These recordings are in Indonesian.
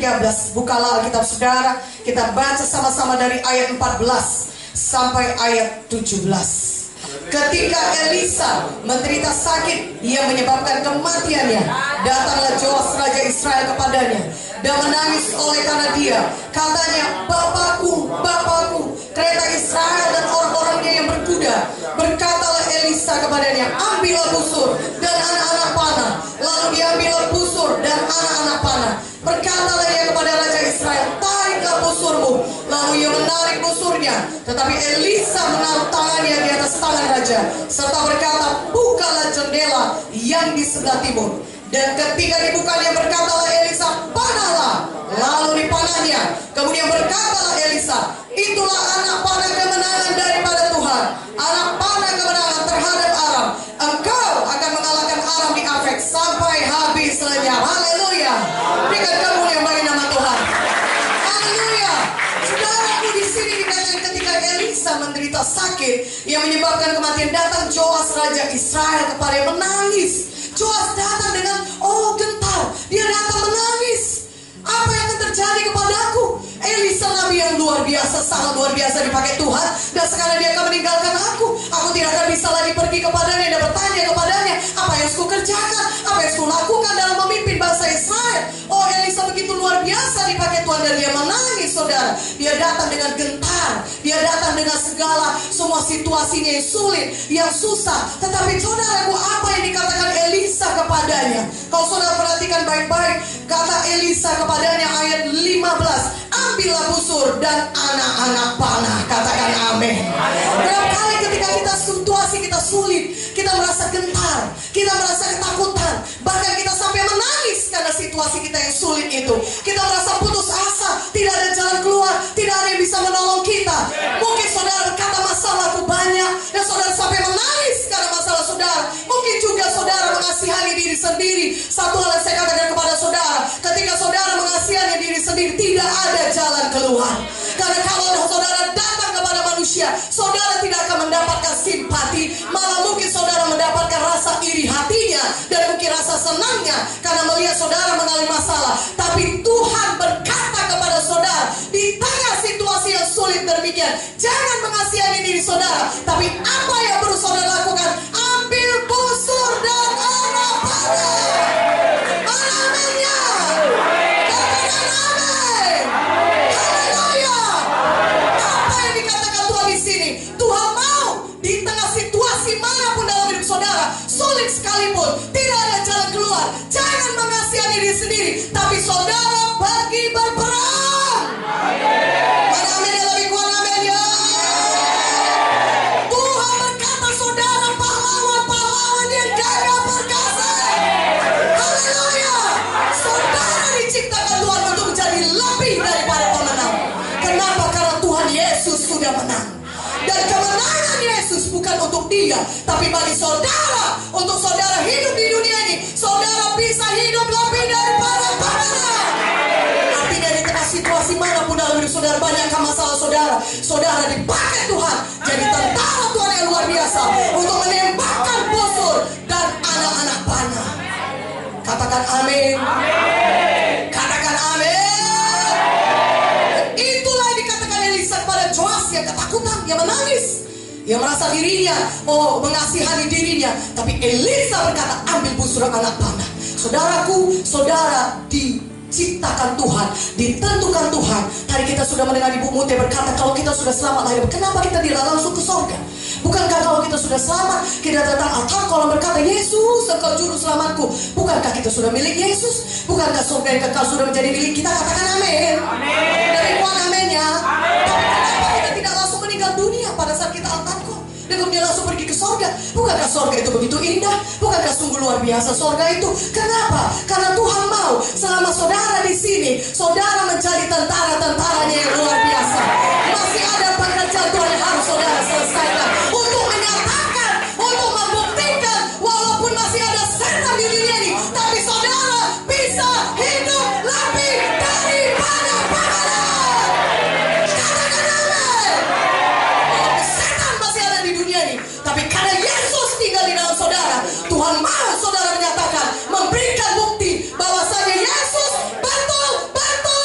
13. Bukalah Alkitab saudara. Kita baca sama-sama dari ayat 14 sampai ayat 17. Ketika Elisa menderita sakit yang menyebabkan kematiannya, datanglah Joas raja Israel kepadanya dan menangis oleh karena dia. Katanya, Bapakku, Bapakku, kereta Israel dan orang-orangnya yang berkuda. Berkatalah Elisa kepadanya, ambillah busur dan anak-anak panah. Lalu diambillah busur dan anak-anak panah. Berkatalah ia kepada raja Israel, tariklah busurmu. Lalu ia menarik busurnya. Tetapi Elisa menaruh tangannya di atas tangan raja, serta berkata, bukalah jendela yang di sebelah timur. Dan ketika dibukanya, berkatalah Elisa, panahlah. Lalu dipanahnya. Kemudian berkatalah Elisa, itulah anak panah kemenangan daripada Tuhan, anak panah kemenangan terhadap Aram. Engkau akan mengalahkan Aram di Afek sampai habis lenyap. Haleluya. Berikan kemuliaan bagi nama Tuhan. Haleluya. Saudaraku, di sini dikatakan ketika Elisa menderita sakit yang menyebabkan kematian, datang Joas raja Israel kepada menangis. Joas datang dengan gentar. Dia datang menangis. Apa yang akan terjadi kepadaku? Elisa nabi yang luar biasa, sangat luar biasa dipakai Tuhan. Dan sekarang dia akan meninggalkan aku. Aku tidak akan bisa lagi pergi kepadanya dan bertanya kepadanya, apa yang aku kerjakan, apa yang aku lakukan dalam memimpin bangsa Israel. Oh, Elisa begitu luar biasa dipakai Tuhan. Dan dia menangis, saudara. Dia datang dengan gentar. Dia datang dengan segala semua situasinya yang sulit, yang susah. Tetapi saudaraku, apa yang dikatakan Elisa kepadanya? Kalau saudara perhatikan baik-baik, kata Elisa kepadanya ayat 15, ambillah busur dan anak-anak panah. Katakan amin. Berapa kali ketika kita situasi kita sulit, kita merasa gentar, kita merasa ketakutan, bahkan kita sampai menangis karena situasi kita yang sulit itu. Kita merasa putus asa, tidak ada jalan keluar, tidak ada yang bisa menolong kita. Mungkin saudara berkata, masalahku banyak, dan saudara sampai menangis karena masalah saudara. Mungkin juga saudara mengasihani diri sendiri. Satu hal yang saya katakan kepada saudara, ketika saudara mengasihani diri sendiri, tidak ada jalan keluar. Karena kalau saudara datang kepada manusia, saudara tidak akan mendapatkan simpati, malah mungkin saudara mendapatkan rasa iri hatinya dan mungkin rasa senangnya karena melihat saudara mengalami masalah. Tapi Tuhan berkata kepada saudara, di tengah situasi yang sulit demikian, jangan mengasihani diri saudara, tapi apa yang perlu saudara lakukan? Ambil busur dan anak panah. Aminnya. Katakan amin. Haleluya. Apa yang dikatakan Tuhan di sini? Tuhan mau di tengah situasi manapun dalam hidup saudara, sulit sekalipun, tidak ada jalan keluar, jangan mengasihani diri sendiri, tapi saudara pergi berperang. Mana amin yang lebih kuat, amin ya. Tuhan berkata saudara pahlawan-pahlawan yang gagah perkasa. Haleluya. Saudara diciptakan Tuhan untuk menjadi lebih daripada pemenang. Kenapa? Karena Tuhan Yesus sudah menang. Dan kemenangan Yesus bukan untuk dia, tapi bagi saudara. Untuk saudara hidup di dunia ini, saudara bisa hidup lebih daripada pemenang. Artinya di tengah situasi manapun dalam hidup saudara, banyakkah masalah saudara, saudara dipakai Tuhan jadi tentara Tuhan yang luar biasa untuk menembakkan busur dan anak-anak panah. Katakan amin. Katakan amin. Itulah yang dikatakan Elisa kepada Joas yang ketakutan, yang menangis, yang merasa dirinya mengasihani dirinya. Tapi Elisa berkata, ambil busur anak panah. Saudaraku, saudara diciptakan Tuhan, ditentukan Tuhan. Tadi kita sudah mendengar Ibu Mute berkata, kalau kita sudah selamat lahir, kenapa kita tidak langsung ke surga? Bukankah kalau kita sudah selamat, kita datang altar kalau berkata, Yesus engkau juru selamatku. Bukankah kita sudah milik Yesus? Bukankah surga yang kekal sudah menjadi milik kita? Katakan amin. Dari kuat aminnya. Tapi kenapa kita tidak langsung meninggal dunia pada saat kita altar kok, dan kemudian langsung pergi ke surga? Bukankah surga itu begitu indah? Bukankah sungguh luar biasa surga itu? Kenapa? Karena Tuhan mau selama saudara di sini, saudara menjadi tentara-tentaranya yang luar biasa. Masih ada pekerjaan Tuhan yang harus saudara selesaikan untuk menyatakan, untuk membuktikan, walaupun masih ada setan di dunia ini, tapi saudara bisa hidup lebih daripada pemenang. Katakan amin. Walaupun setan masih ada di dunia ini, tapi karena Yesus tinggal di dalam saudara, Tuhan mau saudara menyatakan, memberikan bukti bahwasanya Yesus betul-betul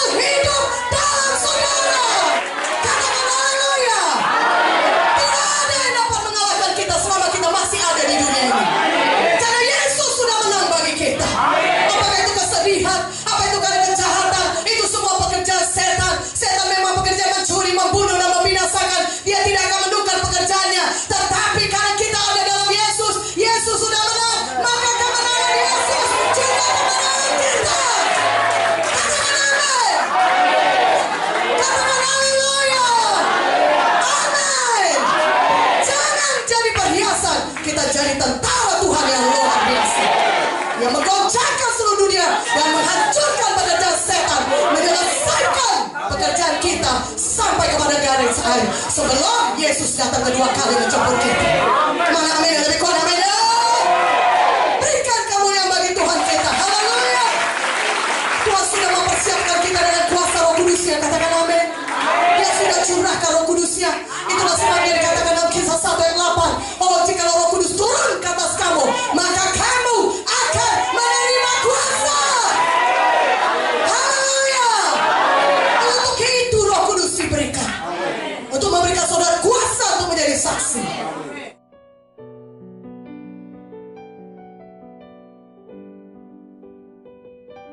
sekali sebelum Yesus datang kedua kali menjemput kita. Mana amin yang lebih kuat, amin. Berikan kemuliaan bagi Tuhan kita. Haleluya. Tuhan sudah mempersiapkan kita dengan kuasa Roh Kudusnya. Katakan amin. Dia sudah curahkan Roh Kudusnya. Itulah sebabnya dikatakan